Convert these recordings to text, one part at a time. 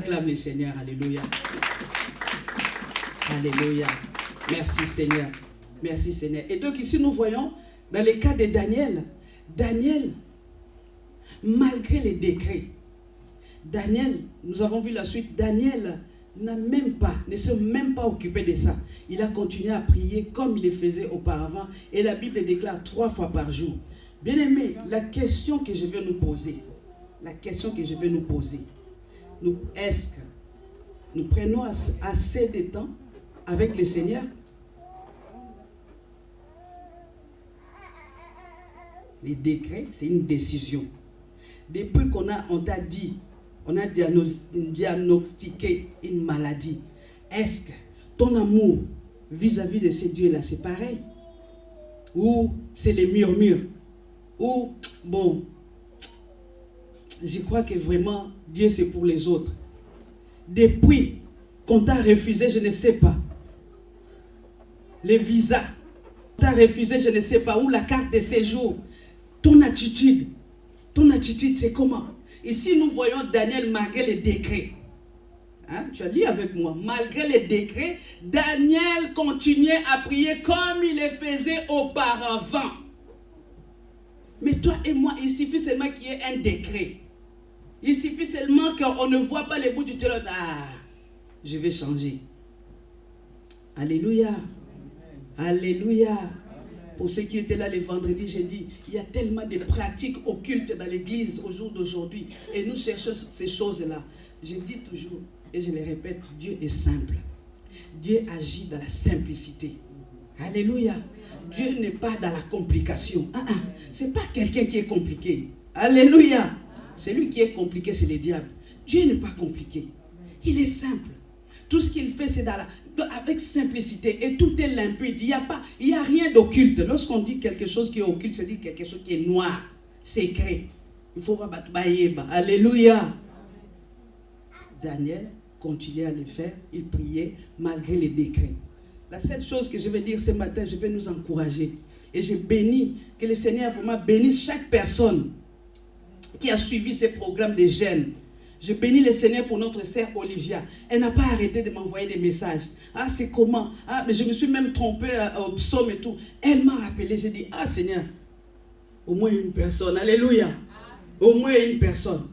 acclame le Seigneur. Alléluia. Alléluia. Merci Seigneur. Merci Seigneur. Et donc ici nous voyons dans le cas de Daniel. Daniel, malgré les décrets, Daniel, nous avons vu la suite, Daniel ne s'est même pas occupé de ça. Il a continué à prier comme il le faisait auparavant. Et la Bible déclare 3 fois par jour. Bien aimé, la question que je vais nous poser, est-ce que nous prenons assez de temps avec le Seigneur? Les décrets, c'est une décision. Depuis on t'a dit, on a diagnostiqué une maladie, est-ce que ton amour vis-à-vis de ces dieux-là, c'est pareil? Ou c'est les murmures? Ou, bon, je crois que vraiment, Dieu c'est pour les autres. Depuis qu'on t'a refusé, je ne sais pas, les visas, t'as refusé, je ne sais pas, ou la carte de séjour, ton attitude c'est comment? Ici nous voyons Daniel malgré les décrets. Hein? Tu as lu avec moi. Malgré les décrets, Daniel continuait à prier comme il le faisait auparavant. Mais toi et moi, il suffit seulement qu'il y ait un décret. Il suffit seulement qu'on ne voit pas les bouts du téléphone. Ah, je vais changer. Alléluia. Alléluia. Pour ceux qui étaient là le vendredi, j'ai dit, il y a tellement de pratiques occultes dans l'église au jour d'aujourd'hui. Et nous cherchons ces choses-là. Je dis toujours, et je le répète, Dieu est simple. Dieu agit dans la simplicité. Alléluia. Dieu n'est pas dans la complication. Ce n'est pas quelqu'un qui est compliqué. Alléluia. Celui qui est compliqué, c'est le diable. Dieu n'est pas compliqué. Il est simple. Tout ce qu'il fait, c'est avec simplicité. Et tout est limpide. Il n'y a rien d'occulte. Lorsqu'on dit quelque chose qui est occulte, c'est dire quelque chose qui est noir, secret. Il faut rabattre. Alléluia. Daniel continuait à le faire. Il priait malgré les décrets. La seule chose que je vais dire ce matin, je vais nous encourager. Et je bénis, que le Seigneur vraiment bénisse chaque personne qui a suivi ces programmes de jeûne. Je bénis le Seigneur pour notre sœur Olivia. Elle n'a pas arrêté de m'envoyer des messages. Ah, c'est comment? Ah, mais je me suis même trompée au psaume et tout. Elle m'a rappelé. J'ai dit, ah Seigneur, au moins une personne. Alléluia. Au moins une personne.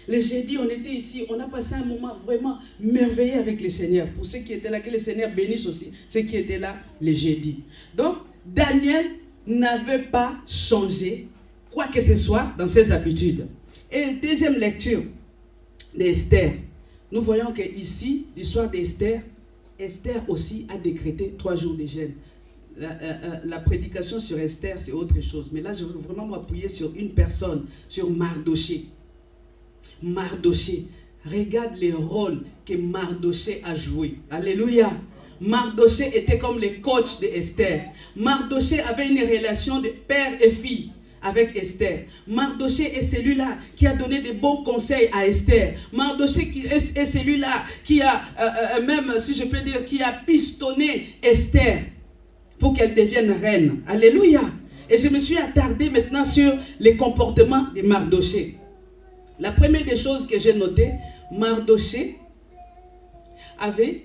Le jeudi, on était ici. On a passé un moment vraiment merveilleux avec le Seigneur. Pour ceux qui étaient là, que le Seigneur bénisse aussi ceux qui étaient là le jeudi. Donc, Daniel n'avait pas changé quoi que ce soit dans ses habitudes. Et deuxième lecture d'Esther. Nous voyons que ici, l'histoire d'Esther, Esther aussi a décrété 3 jours de jeûne. La prédication sur Esther, c'est autre chose. Mais là, je veux vraiment m'appuyer sur une personne, sur Mardoché. Mardoché. Regarde le rôle que Mardoché a joué. Alléluia. Mardoché était comme le coach d'Esther. Mardoché avait une relation de père et fille avec Esther. Mardoché est celui-là qui a donné de bons conseils à Esther. Mardoché est celui-là qui a, même si je peux dire, qui a pistonné Esther pour qu'elle devienne reine. Alléluia. Et je me suis attardé maintenant sur les comportements de Mardoché. La première des choses que j'ai notées, Mardoché avait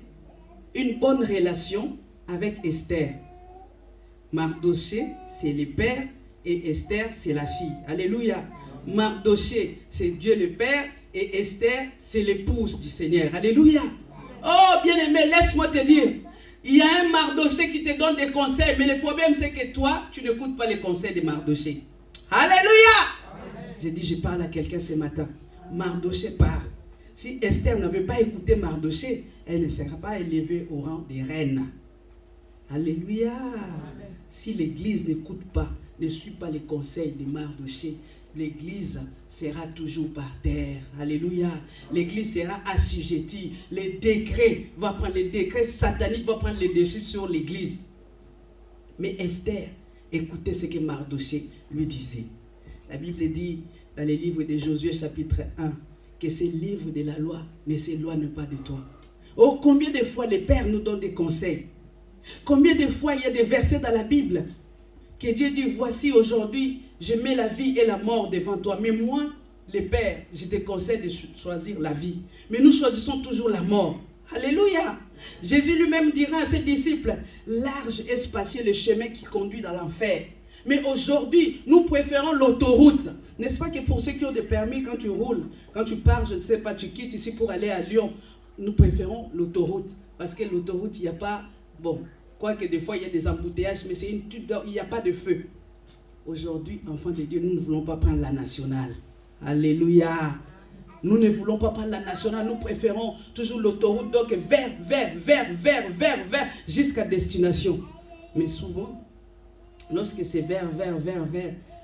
une bonne relation avec Esther. Mardoché, c'est le père. Et Esther, c'est la fille. Alléluia. Mardoché, c'est Dieu le Père. Et Esther, c'est l'épouse du Seigneur. Alléluia. Oh, bien-aimé, laisse-moi te dire. Il y a un Mardoché qui te donne des conseils. Mais le problème, c'est que toi, tu n'écoutes pas les conseils de Mardoché. Alléluia. J'ai dit, je parle à quelqu'un ce matin. Mardoché parle. Si Esther n'avait pas écouté Mardoché, elle ne sera pas élevée au rang des reines. Alléluia. Si l'église n'écoute pas, ne suit pas les conseils de Mardoché, l'église sera toujours par terre. Alléluia. L'église sera assujettie. Les décrets sataniques vont prendre le dessus sur l'église. Mais Esther, écoutez ce que Mardoché lui disait. La Bible dit dans le livre de Josué chapitre 1 que ce livre de la loi ne s'éloigne pas de toi. Oh, combien de fois les pères nous donnent des conseils? Combien de fois il y a des versets dans la Bible que Dieu dit, voici aujourd'hui, je mets la vie et la mort devant toi. Mais moi, les pères, je te conseille de choisir la vie. Mais nous choisissons toujours la mort. Alléluia. Jésus lui-même dira à ses disciples, large et spacieux le chemin qui conduit dans l'enfer. Mais aujourd'hui, nous préférons l'autoroute. N'est-ce pas que pour ceux qui ont des permis, quand tu roules, quand tu pars, je ne sais pas, tu quittes ici pour aller à Lyon, nous préférons l'autoroute. Parce que l'autoroute, il n'y a pas, bon, quoique des fois il y a des embouteillages, mais c'est il n'y a pas de feu. Aujourd'hui, enfants de Dieu, nous ne voulons pas prendre la nationale. Alléluia. Nous ne voulons pas prendre la nationale, nous préférons toujours l'autoroute, donc vers, jusqu'à destination. Mais souvent, lorsque c'est vers,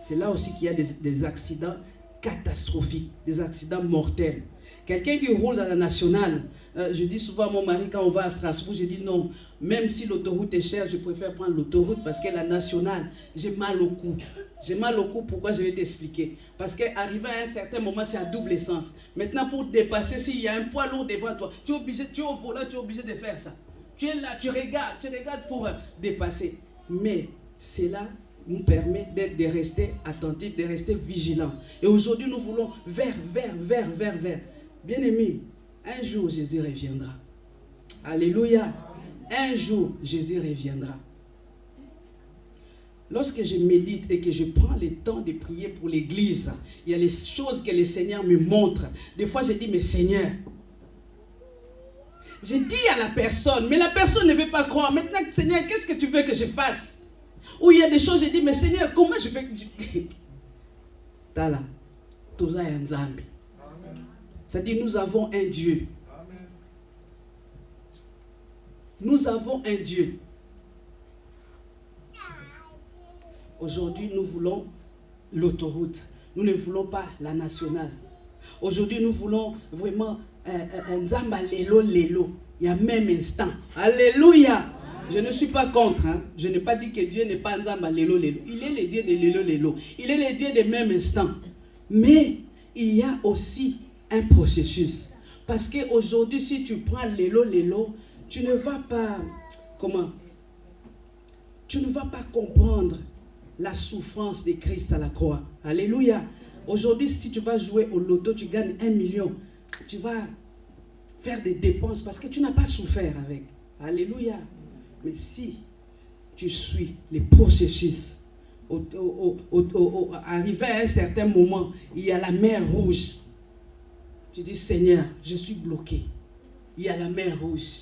c'est là aussi qu'il y a des accidents catastrophiques, des accidents mortels. Quelqu'un qui roule dans la nationale, je dis souvent à mon mari quand on va à Strasbourg, je dis non, même si l'autoroute est chère, je préfère prendre l'autoroute parce que la nationale, j'ai mal au cou. J'ai mal au cou, pourquoi je vais t'expliquer. Parce qu'arrivé à un certain moment, c'est à double essence. Maintenant, pour dépasser, s'il y a un poids lourd devant toi, tu es au volant, tu es obligé de faire ça. Tu es là, tu regardes pour dépasser. Mais cela nous permet de rester attentifs, de rester vigilants. Et aujourd'hui, nous voulons vers. Bien-aimés, un jour, Jésus reviendra. Alléluia. Un jour, Jésus reviendra. Lorsque je médite et que je prends le temps de prier pour l'église, il y a les choses que le Seigneur me montre. Des fois, je dis, mais Seigneur, je dis à la personne, mais la personne ne veut pas croire. Maintenant, Seigneur, qu'est-ce que tu veux que je fasse? Ou il y a des choses, je dis, mais Seigneur, comment je fais? Tala, Toza et Nzambi. C'est-à-dire, nous avons un Dieu. Nous avons un Dieu. Aujourd'hui, nous voulons l'autoroute. Nous ne voulons pas la nationale. Aujourd'hui, nous voulons vraiment un Nzamba lelo. Il y a même instant. Alléluia. Je ne suis pas contre. Hein. Je n'ai pas dit que Dieu n'est pas Nzamba lelo. Il est le Dieu de lelo. Il est le Dieu des mêmes instants. Mais il y a aussi un processus. Parce qu'aujourd'hui, si tu prends lelo, tu ne vas pas... Comment? Tu ne vas pas comprendre la souffrance de Christ à la croix. Alléluia. Aujourd'hui, si tu vas jouer au loto, tu gagnes 1 million. Tu vas faire des dépenses parce que tu n'as pas souffert avec. Alléluia. Mais si tu suis les processus, arrivé à un certain moment, il y a la mer rouge. Tu dis, Seigneur, je suis bloqué. Il y a la mer rouge.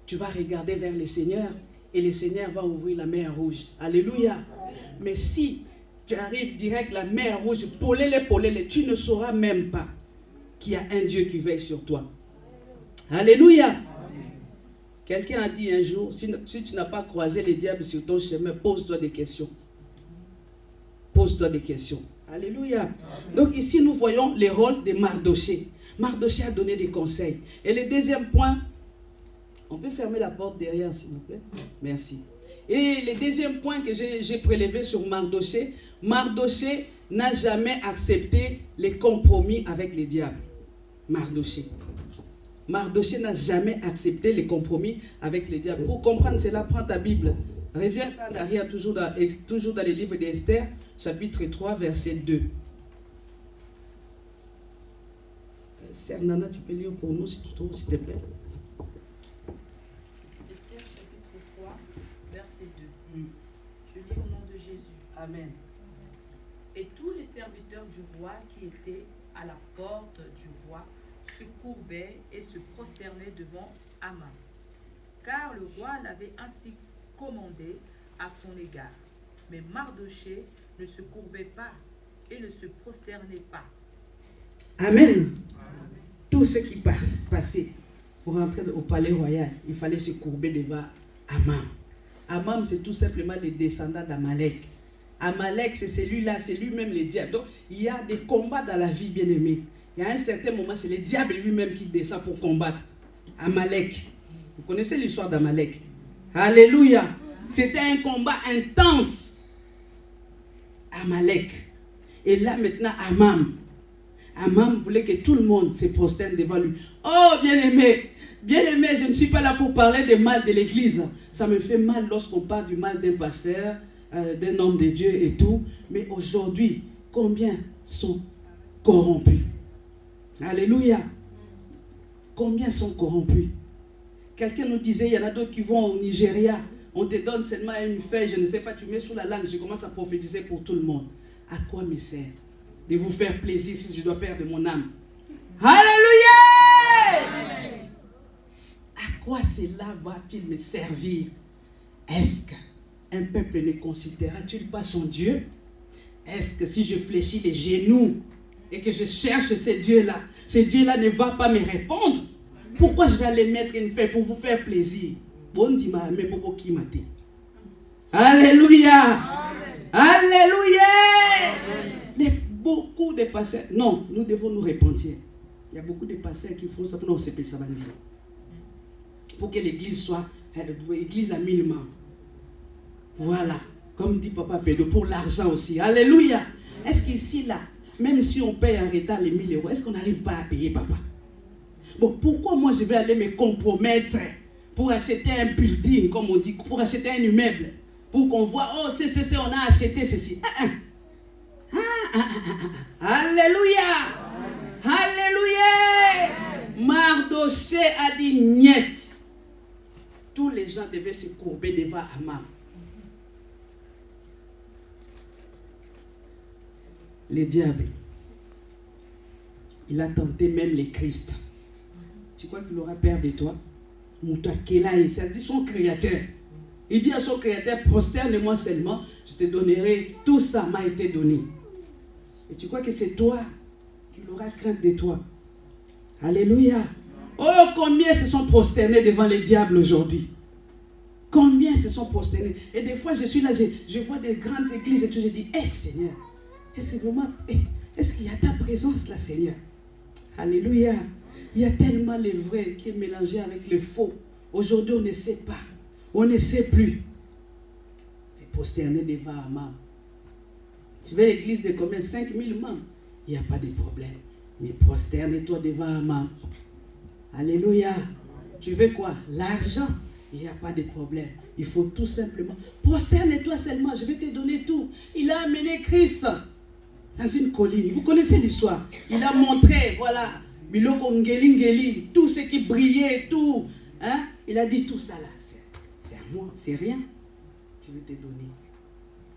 Tu vas regarder vers le Seigneur et le Seigneur va ouvrir la mer rouge. Alléluia. Mais si tu arrives direct la mer rouge, polele, tu ne sauras même pas qu'il y a un Dieu qui veille sur toi. Alléluia. Quelqu'un a dit un jour, si tu n'as pas croisé le diable sur ton chemin, pose-toi des questions. Pose-toi des questions. Alléluia. Donc ici, nous voyons les rôles de Mardoché. Mardoché a donné des conseils. Et le deuxième point, on peut fermer la porte derrière, s'il vous plaît. Merci. Et le deuxième point que j'ai prélevé sur Mardoché, Mardoché n'a jamais accepté les compromis avec le diable. Mardoché. Mardoché n'a jamais accepté les compromis avec le diable. Pour comprendre cela, prends ta Bible. Reviens en arrière, toujours dans le livre d'Esther, chapitre 3, verset 2. Sœur Nana, tu peux lire pour nous, si tu trouves, s'il te plaît. Esther, chapitre 3, verset 2. Je lis au nom de Jésus. Amen. Et tous les serviteurs du roi qui étaient à la porte du roi se courbaient et se prosternaient devant Haman, car le roi l'avait ainsi commandé à son égard. Mais Mardoché ne se courbait pas et ne se prosternait pas. Amen. Tout ce qui passait pour entrer au palais royal, il fallait se courber devant Haman. Haman, c'est tout simplement le descendant d'Amalek. Amalek, c'est celui-là, c'est lui-même le diable. Donc, il y a des combats dans la vie, bien-aimée. Il y a un certain moment, c'est le diable lui-même qui descend pour combattre. Amalek. Vous connaissez l'histoire d'Amalek? Alléluia. C'était un combat intense. Amalek. Et là, maintenant, Haman voulait que tout le monde se prosterne devant lui. Oh, bien-aimé, je ne suis pas là pour parler du mal de l'église. Ça me fait mal lorsqu'on parle du mal d'un pasteur, d'un homme de Dieu et tout. Mais aujourd'hui, combien sont corrompus? Alléluia. Combien sont corrompus? Quelqu'un nous disait, il y en a d'autres qui vont au Nigeria, on te donne seulement une feuille, je ne sais pas, tu mets sur la langue, je commence à prophétiser pour tout le monde. À quoi me sert de vous faire plaisir si je dois perdre mon âme? Alléluia! Amen. À quoi cela va-t-il me servir? Est-ce qu'un peuple ne considère-t-il pas son Dieu? Est-ce que si je fléchis les genoux et que je cherche ce Dieu-là ne va pas me répondre? Pourquoi je vais aller mettre une feuille pour vous faire plaisir? Alléluia! Alléluia! Beaucoup de pasteurs, non, nous devons nous repentir. Il y a beaucoup de pasteurs qui font ça pour nous se payer ça. Pour que l'église soit l'église à 1000 membres. Voilà, comme dit Papa Pedro, pour l'argent aussi. Alléluia! Est-ce qu'ici, là, même si on paye en retard les 1000 euros, est-ce qu'on n'arrive pas à payer, papa? Bon, pourquoi moi je vais aller me compromettre pour acheter un building, comme on dit, pour acheter un immeuble, pour qu'on voit, oh, on a acheté ceci. Alléluia! Alléluia! Mardoché a dit niet. Tous les gens devaient se courber devant Aman. Le diable, il a tenté même les Christ. Tu crois qu'il aura peur de toi? Ça dit son créateur. Il dit à son créateur, prosterne-moi seulement, je te donnerai, tout ça m'a été donné. Et tu crois que c'est toi qu'il aura crainte de toi? Alléluia. Oh, combien se sont prosternés devant les diables aujourd'hui? Combien se sont prosternés? Et des fois, je suis là, je vois des grandes églises et tout, je dis, Seigneur, est-ce qu'il y a ta présence là, Seigneur? Alléluia. Il y a tellement le vrai qui est mélangé avec le faux. Aujourd'hui, on ne sait pas. On ne sait plus. C'est prosterné devant Aman. Tu veux l'église de combien? 5000 membres. Il n'y a pas de problème. Mais prosterne-toi devant Aman. Alléluia. Tu veux quoi? L'argent. Il n'y a pas de problème. Il faut tout simplement. Prosterne-toi seulement. Je vais te donner tout. Il a amené Christ dans une colline. Vous connaissez l'histoire. Il a montré, voilà, Biloko Ngeli Ngeli, tout ce qui brillait, tout. Hein? Il a dit tout ça là. C'est à moi, c'est rien. Je vais te donner.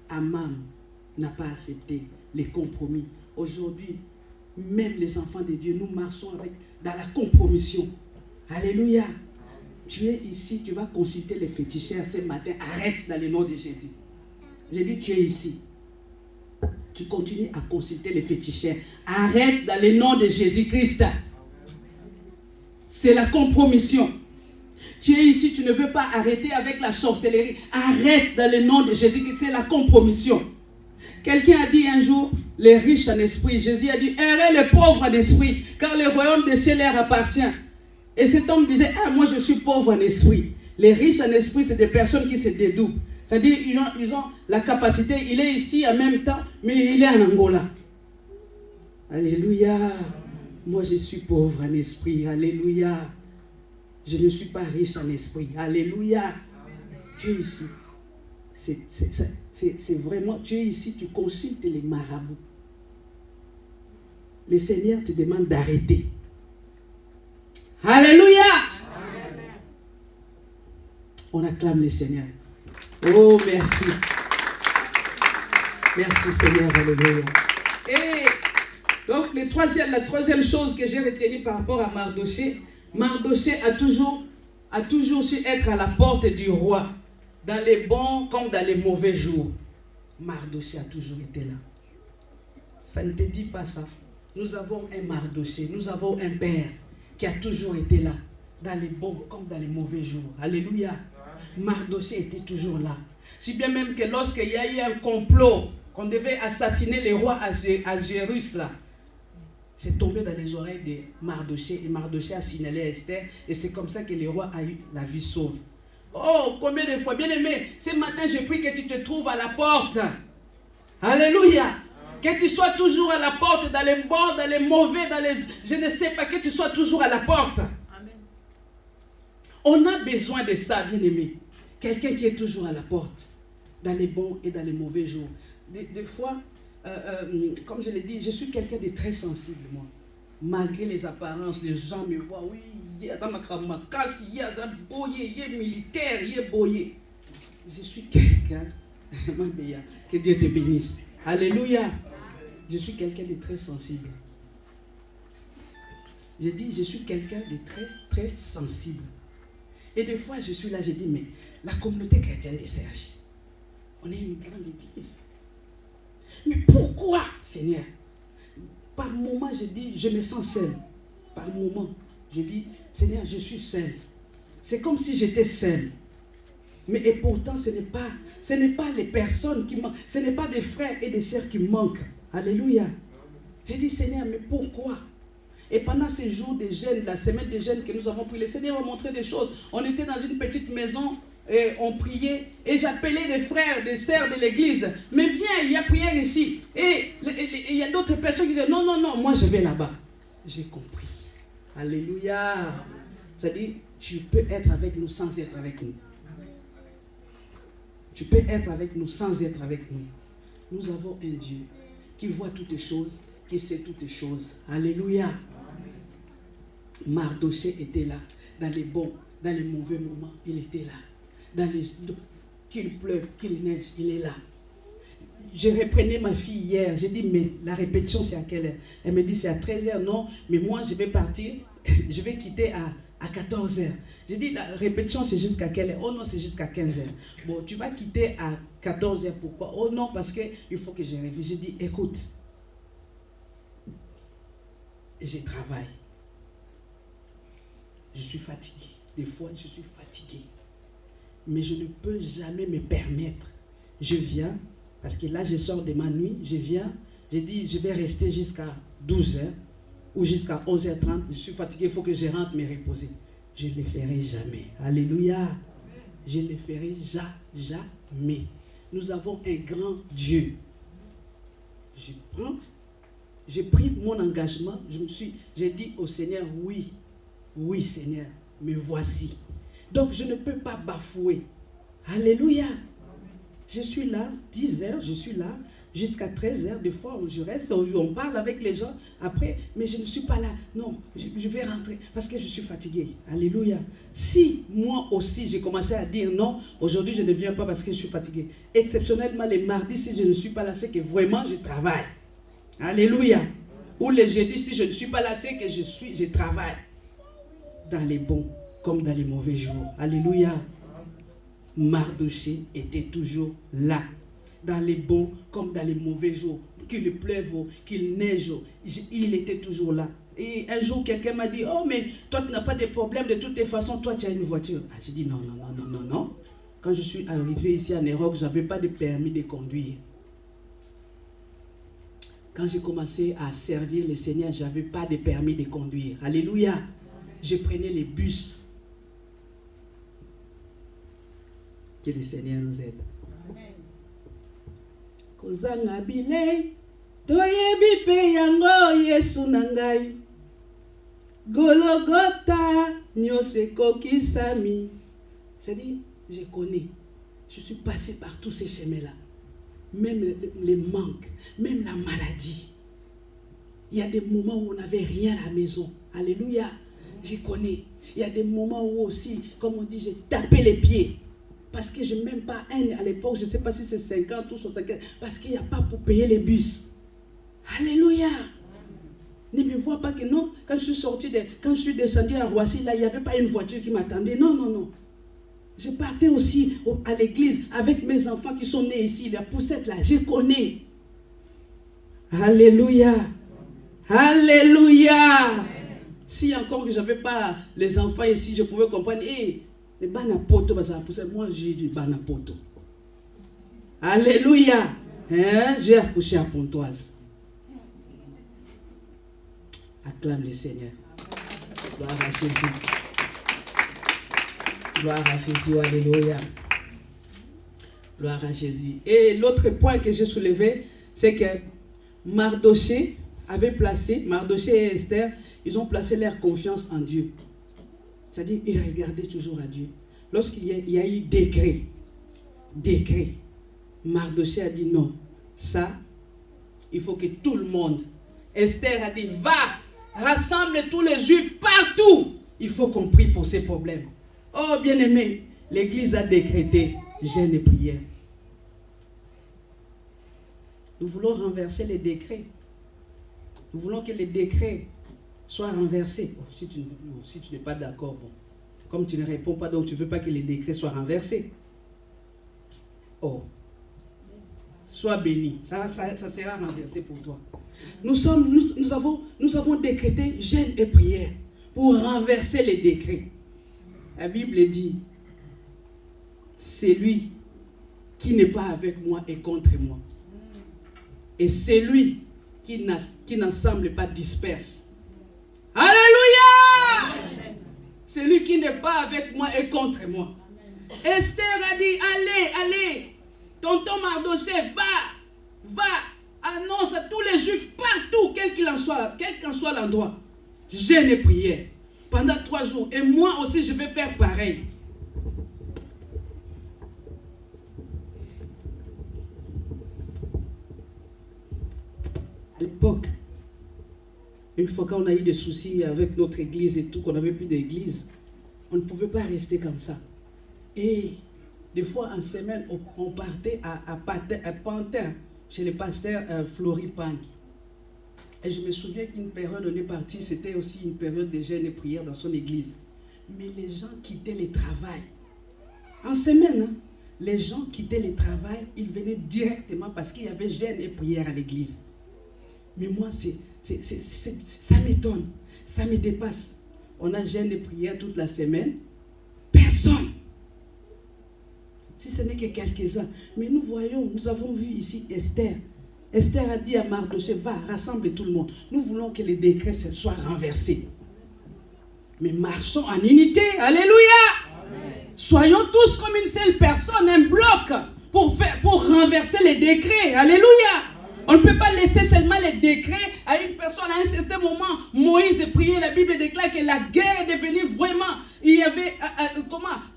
Aman n'a pas accepté les compromis. Aujourd'hui, même les enfants de Dieu, nous marchons dans la compromission. Alléluia. Tu es ici, tu vas consulter les féticheurs ce matin. Arrête dans le nom de Jésus. J'ai dit, tu es ici. Tu continues à consulter les féticheurs. Arrête dans le nom de Jésus-Christ. C'est la compromission. Tu es ici, tu ne veux pas arrêter avec la sorcellerie. Arrête dans le nom de Jésus-Christ. C'est la compromission. Quelqu'un a dit un jour, les riches en esprit. Jésus a dit, errez les pauvres en esprit, car le royaume des cieux leur appartient. Et cet homme disait, moi je suis pauvre en esprit. Les riches en esprit, c'est des personnes qui se dédoublent. C'est-à-dire, ils ont la capacité, il est ici en même temps, mais il est en Angola. Alléluia. Moi je suis pauvre en esprit. Alléluia. Je ne suis pas riche en esprit. Alléluia. Tu es ici. C'est vraiment, tu es ici, tu consultes les marabouts. Le Seigneur te demande d'arrêter. Alléluia. Amen. On acclame le Seigneur. Oh, merci. Merci Seigneur. Alléluia. Et donc, la troisième chose que j'ai retenue par rapport à Mardoché, Mardoché a toujours su être à la porte du roi, dans les bons comme dans les mauvais jours. Mardoché a toujours été là. Ça ne te dit pas ça? Nous avons un Mardoché, nous avons un père qui a toujours été là, dans les bons comme dans les mauvais jours. Alléluia. Mardoché était toujours là. Si bien même que lorsqu'il y a eu un complot, qu'on devait assassiner les rois Ahasuérus là, c'est tombé dans les oreilles de Mardoché, et Mardoché a signalé à Esther, et c'est comme ça que le roi a eu la vie sauve. Oh, combien de fois, bien aimé, ce matin je prie que tu te trouves à la porte. Alléluia. Que tu sois toujours à la porte, dans les bons, dans les mauvais, dans les... Je ne sais pas, que tu sois toujours à la porte. Amen. On a besoin de ça, bien aimé. Quelqu'un qui est toujours à la porte, dans les bons et dans les mauvais jours. Des fois, comme je l'ai dit, je suis quelqu'un de très sensible, moi. Malgré les apparences, les gens me voient, oui, il y a dans ma casse, il y a dans boyé, il y a militaire, il y a boyé. Je suis quelqu'un, que Dieu te bénisse. Alléluia. Je suis quelqu'un de très sensible. Je dis, je suis quelqu'un de très, très sensible. Et des fois, je suis là, je dis, mais la communauté chrétienne de Sergi, on est une grande église. Mais pourquoi, Seigneur? Par moment, je dis, je me sens seul. Par moment, je dis, Seigneur, je suis seul. C'est comme si j'étais seul. Mais et pourtant, ce n'est pas les personnes qui manquent. Ce n'est pas des frères et des sœurs qui manquent. Alléluia. J'ai dit, Seigneur, mais pourquoi? Et pendant ces jours de jeûne, la semaine de jeûne que nous avons pris, le Seigneur m'a montré des choses. On était dans une petite maison et on priait. Et j'appelais des frères, des sœurs de l'église. Mais viens, il y a prière ici. Et il y a d'autres personnes qui disent, non, non, non, moi je vais là-bas. J'ai compris. Alléluia. C'est-à-dire, tu peux être avec nous sans être avec nous. Tu peux être avec nous sans être avec nous. Nous avons un Dieu qui voit toutes les choses, qui sait toutes les choses. Alléluia. Mardoché était là, dans les bons, dans les mauvais moments, il était là. Qu'il pleuve, qu'il neige, il est là. Je reprenais ma fille hier, j'ai dit, mais la répétition c'est à quelle heure? Elle me dit, c'est à 13h, non, mais moi je vais partir, je vais quitter à 14h. J'ai dit, la répétition c'est jusqu'à quelle heure? Oh non, c'est jusqu'à 15h. Bon, tu vas quitter à 14h, pourquoi? Oh non, parce qu'il faut que je réfléchisse. J'ai dit, écoute, je travaille. Je suis fatigué. Des fois, je suis fatigué. Mais je ne peux jamais me permettre. Je viens, parce que là, je sors de ma nuit, je viens, je dis, je vais rester jusqu'à 12h ou jusqu'à 11h30. Je suis fatigué, il faut que je rentre me reposer. Je ne le ferai jamais. Alléluia. Je ne le ferai jamais. Nous avons un grand Dieu. J'ai pris mon engagement, j'ai dit au Seigneur, oui, oui Seigneur, me voici. Donc je ne peux pas bafouer. Alléluia. Je suis là, 10h, je suis là, jusqu'à 13h, des fois je reste, on parle avec les gens, après, mais je ne suis pas là. Non, je vais rentrer parce que je suis fatigué. Alléluia. Si moi aussi j'ai commencé à dire non, aujourd'hui je ne viens pas parce que je suis fatigué. Exceptionnellement, les mardis, si je ne suis pas là, c'est que vraiment je travaille. Alléluia. Ou les jeudis, si je ne suis pas là, c'est que je travaille. Dans les bons comme dans les mauvais jours. Alléluia. Mardoché était toujours là. Dans les bons comme dans les mauvais jours. Qu'il pleuve, qu'il neige, il était toujours là. Et un jour, quelqu'un m'a dit, oh mais toi tu n'as pas de problème, de toutes les façons, toi tu as une voiture. Ah, j'ai dit non, non, non, non, non, non. Quand je suis arrivé ici à Néroc, je n'avais pas de permis de conduire. Quand j'ai commencé à servir le Seigneur, je n'avais pas de permis de conduire. Alléluia. Je prenais les bus. Que le Seigneur nous aide. Kozanga bile, toyebi pe yango Yesu nangai. Gologota, nyose kokisami. C'est-à-dire, je connais. Je suis passé par tous ces chemins-là. Même les manques, même la maladie. Il y a des moments où on n'avait rien à la maison. Alléluia. Je connais. Il y a des moments où aussi, comme on dit, j'ai tapé les pieds. Parce que je n'ai même pas à l'époque, je ne sais pas si c'est 50 ou 60, parce qu'il n'y a pas pour payer les bus. Alléluia. Ne me vois pas que non, quand je suis descendu à Roissy, là, il n'y avait pas une voiture qui m'attendait. Non, non, non. Je partais aussi à l'église avec mes enfants qui sont nés ici, la poussette là, je connais. Alléluia. Alléluia. Si encore que je n'avais pas les enfants ici, je pouvais comprendre, hey, les banapoto, moi j'ai du banapoto. Alléluia. Hein? J'ai accouché à Pontoise. Acclame le Seigneur. Gloire à Jésus. Gloire à Jésus. Alléluia. Gloire à Jésus. Et l'autre point que j'ai soulevé, c'est que Mardoché avait placé, Mardoché et Esther, ils ont placé leur confiance en Dieu. C'est-à-dire, ils regardaient toujours à Dieu. Lorsqu'il y a eu décret, Mardoché a dit non, ça, Il faut que tout le monde, Esther a dit, va, rassemble tous les Juifs partout. Il faut qu'on prie pour ces problèmes. Oh, bien-aimé, l'Église a décrété jeûne et prière. Nous voulons renverser les décrets. Nous voulons que les décrets soient renversés. Oh, si tu n'es pas d'accord, bon. Comme tu ne réponds pas, donc tu ne veux pas que les décrets soient renversés. Oh. Sois béni. Ça sera renversé pour toi. Nous avons décrété jeûne et prière pour renverser les décrets. La Bible dit, c'est lui qui n'est pas avec moi et contre moi. Et c'est lui qui n'ensemble pas disperse. Alléluia! C'est lui qui n'est pas avec moi et contre moi. Esther a dit, allez, tonton Mardoché, va, annonce à tous les Juifs partout, quel qu'en soit l'endroit, jeûne et prière pendant 3 jours. Et moi aussi, je vais faire pareil. À l'époque, une fois qu'on a eu des soucis avec notre église et tout, qu'on n'avait plus d'église, on ne pouvait pas rester comme ça. Et des fois, en semaine, on partait à Pantin, chez le pasteur Flory Pang. Et je me souviens qu'une période, on est parti, c'était aussi une période de jeûne et prière dans son église. Mais les gens quittaient le travail. En semaine, hein, les gens quittaient le travail, ils venaient directement parce qu'il y avait jeûne et prière à l'église. Mais moi, ça m'étonne, ça me dépasse. On a jeûne et prière toute la semaine. Personne. Si ce n'est que quelques-uns. Mais nous avons vu ici Esther. Esther a dit à Mardoché, va, rassemble tout le monde. Nous voulons que les décrets soient renversés. Mais marchons en unité. Alléluia. Amen. Soyons tous comme une seule personne, un bloc, pour renverser les décrets. Alléluia. On ne peut pas laisser seulement les décrets à une personne. À un certain moment, Moïse priait, la Bible déclare que la guerre est devenue vraiment... Il y avait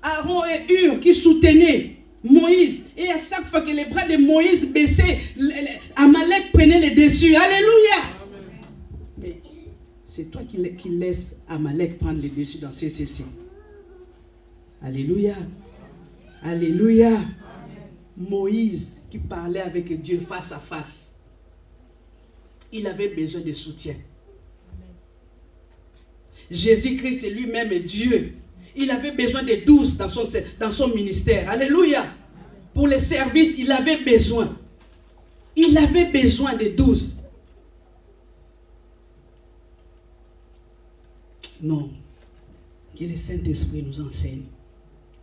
Aaron et Hur qui soutenaient Moïse. Et à chaque fois que les bras de Moïse baissaient, Amalek prenait les dessus. Alléluia. Amen. Mais c'est toi qui laisses Amalek prendre les dessus dans CCC. Alléluia. Alléluia. Amen. Moïse qui parlait avec Dieu face à face. Il avait besoin de soutien. Jésus-Christ lui-même est Dieu. Il avait besoin de 12 dans son ministère. Alléluia. Pour les services, il avait besoin. Il avait besoin de 12. Non. Que le Saint-Esprit nous enseigne.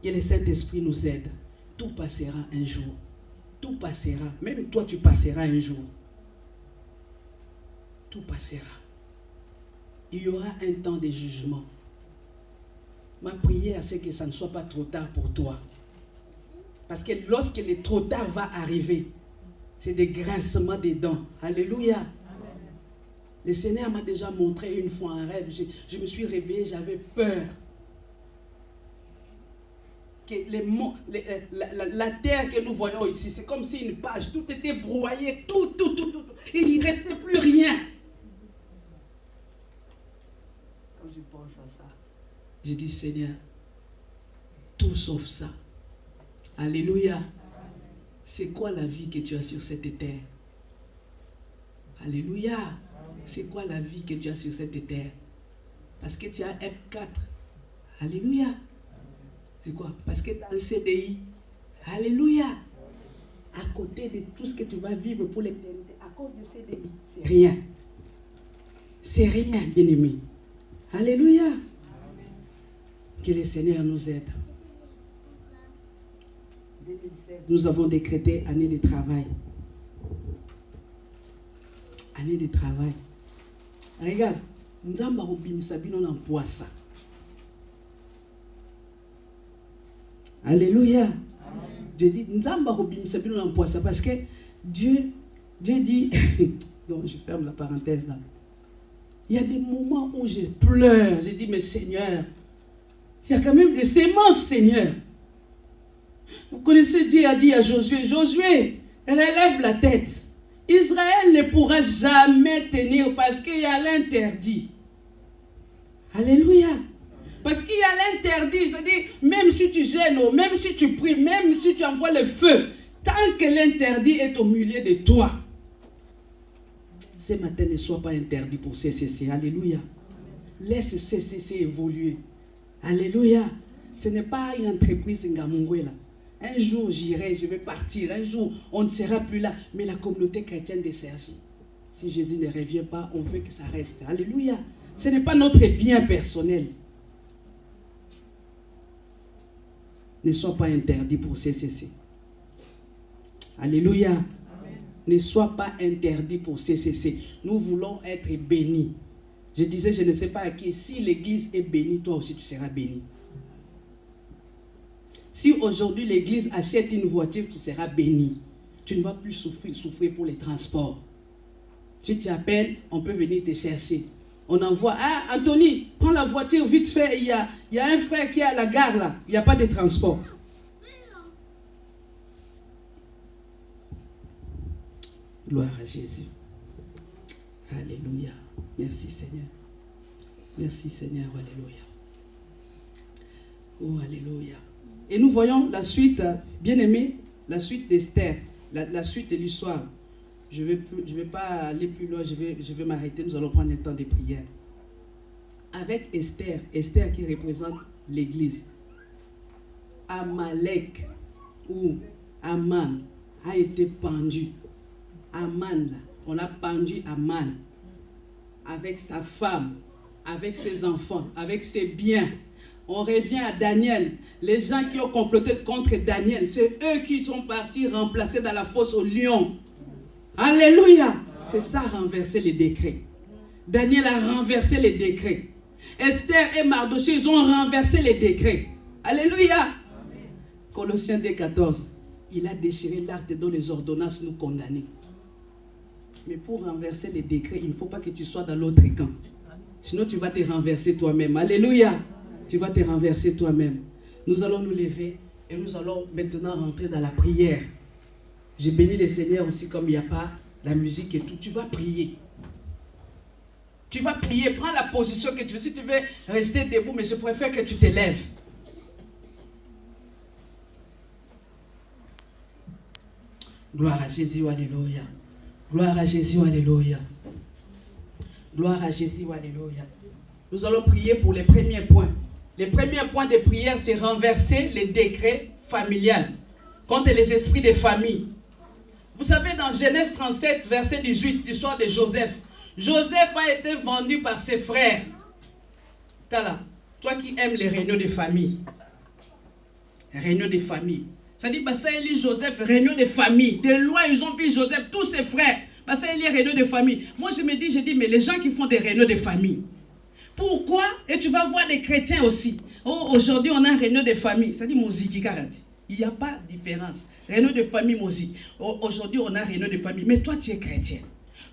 Que le Saint-Esprit nous aide. Tout passera un jour. Tout passera. Même toi, tu passeras un jour. Tout passera. Il y aura un temps de jugement. Ma prière, c'est que ça ne soit pas trop tard pour toi. Parce que lorsque le trop tard va arriver, c'est des grincements des dents. Alléluia. Amen. Le Seigneur m'a déjà montré une fois un rêve. Je me suis réveillé, j'avais peur. Que la terre que nous voyons ici, c'est comme si une page, tout était broyé, tout. Il ne restait plus rien. Quand je pense à ça, je dis, Seigneur, tout sauf ça. Alléluia. C'est quoi la vie que tu as sur cette terre? Alléluia. C'est quoi la vie que tu as sur cette terre? Parce que tu as F4. Alléluia. C'est quoi? Parce que tu as un CDI. Alléluia. À côté de tout ce que tu vas vivre pour l'éternité, à cause de CDI, c'est rien. C'est rien, bien-aimé. Alléluia. Amen. Que le Seigneur nous aide. 2016, nous avons décrété année de travail. Année de travail. Regarde, nous avons emploi ça. Alléluia. Amen. Dieu dit, nous avons emploi ça parce que Dieu dit, donc je ferme la parenthèse là. Il y a des moments où je pleure. Je dis, mais Seigneur, il y a quand même des sémences, Seigneur. Vous connaissez, Dieu a dit à Josué, Josué, relève la tête. Israël ne pourra jamais tenir parce qu'il y a l'interdit. Alléluia. Parce qu'il y a l'interdit. C'est-à-dire, même si tu gênes, même si tu pries, même si tu envoies le feu, tant que l'interdit est au milieu de toi, ce matin ne soit pas interdit pour CCC. Alléluia. Laisse CCC évoluer. Alléluia. Ce n'est pas une entreprise Ngamungwela. Un jour j'irai, je vais partir. Un jour on ne sera plus là. Mais la communauté chrétienne de Cergy, si Jésus ne revient pas, on veut que ça reste. Alléluia. Ce n'est pas notre bien personnel. Ne sois pas interdit pour CCC. Alléluia. Amen. Ne sois pas interdit pour CCC. Nous voulons être bénis. Je disais, je ne sais pas à qui, si l'église est bénie, toi aussi tu seras béni. Si aujourd'hui l'église achète une voiture, tu seras béni. Tu ne vas plus souffrir pour les transports. Si tu appelles, on peut venir te chercher. On envoie, ah Anthony, prends la voiture vite fait, il y a un frère qui est à la gare là, il n'y a pas de transport. Gloire à Jésus. Alléluia. Merci Seigneur. Merci Seigneur. Alléluia. Oh, alléluia. Et nous voyons la suite, bien aimé, la suite d'Esther, la suite de l'histoire. Je ne vais pas aller plus loin, je vais m'arrêter, nous allons prendre un temps de prière. Avec Esther, Esther qui représente l'église, Amalek ou Aman a été pendu. Aman, on a pendu Aman avec sa femme, avec ses enfants, avec ses biens. On revient à Daniel. Les gens qui ont comploté contre Daniel, c'est eux qui sont partis remplacer dans la fosse au lion. Alléluia. C'est ça, renverser les décrets. Daniel a renversé les décrets. Esther et Mardochée, ils ont renversé les décrets. Alléluia. Amen. Colossiens 2,14. Il a déchiré l'acte dont les ordonnances nous condamnaient. Mais pour renverser les décrets, il ne faut pas que tu sois dans l'autre camp. Sinon, tu vas te renverser toi-même. Alléluia. Tu vas te renverser toi-même. Nous allons nous lever et nous allons maintenant rentrer dans la prière. J'ai béni le Seigneur aussi comme il n'y a pas la musique et tout. Tu vas prier. Tu vas prier. Prends la position que tu veux. Si tu veux rester debout, mais je préfère que tu te lèves. Gloire à Jésus, alléluia. Gloire à Jésus, alléluia. Gloire à Jésus, alléluia. Nous allons prier pour les premiers points. Les premiers points de prière, c'est renverser les décrets familiales contre les esprits de famille. Vous savez, dans Genèse 37, verset 18, l'histoire de Joseph. Joseph a été vendu par ses frères. Tala, toi qui aimes les réunions de famille. Réunions de famille. Ça dit, ça il lit Joseph, réunion de famille. De loin, ils ont vu Joseph, tous ses frères. Ça il lit réunion de famille. Moi, je me dis, mais les gens qui font des réunions de famille, pourquoi? Et tu vas voir des chrétiens aussi. Oh, aujourd'hui, on a une réunion de famille. Ça dit, Moziki Karati. Il n'y a pas de différence. Réunion de famille, Moziki. Aujourd'hui, on a réunion de famille. Mais toi, tu es chrétien.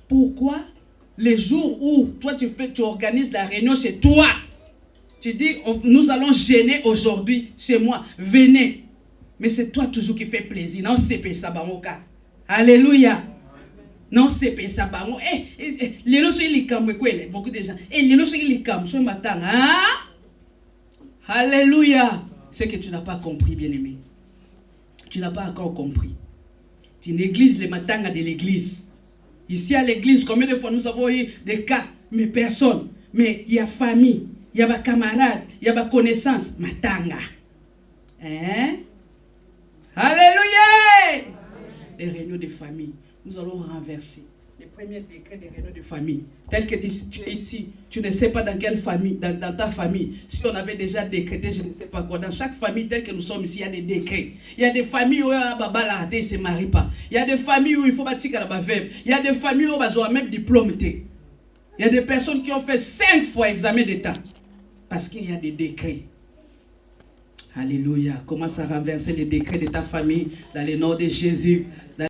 Pourquoi les jours où toi, tu organises la réunion chez toi, tu dis, nous allons gêner aujourd'hui chez moi. Venez. Mais c'est toi toujours qui fais plaisir. Non, c'est pas ça, Bamoka. Alléluia. Non, c'est pas ça. Les gens sont beaucoup de gens. Les gens sont matin. Alléluia. C'est que tu n'as pas compris, bien-aimé. Tu n'as pas encore compris. Tu négliges les matins de l'église. Ici à l'église, combien de fois nous avons eu des cas, mais personne. Mais il y a famille, il y a des camarades, il y a des connaissances. Matanga. Hein? Alléluia! Les réunions de famille. Nous allons renverser les premiers décrets des réunions de famille. Tel que tu es ici, tu ne sais pas dans quelle famille, dans ta famille. Si on avait déjà décrété, je ne sais pas quoi. Dans chaque famille, telle que nous sommes ici, il y a des décrets. Il y a des familles où Baba ne se marie pas. Il y a des familles où il faut bâtir la veuve. Il y a des familles où on va même diplôme. Il y a des personnes qui ont fait 5 fois examen d'état. Parce qu'il y a des décrets. Alléluia. Commence à renverser les décrets de ta famille dans le nom de Jésus.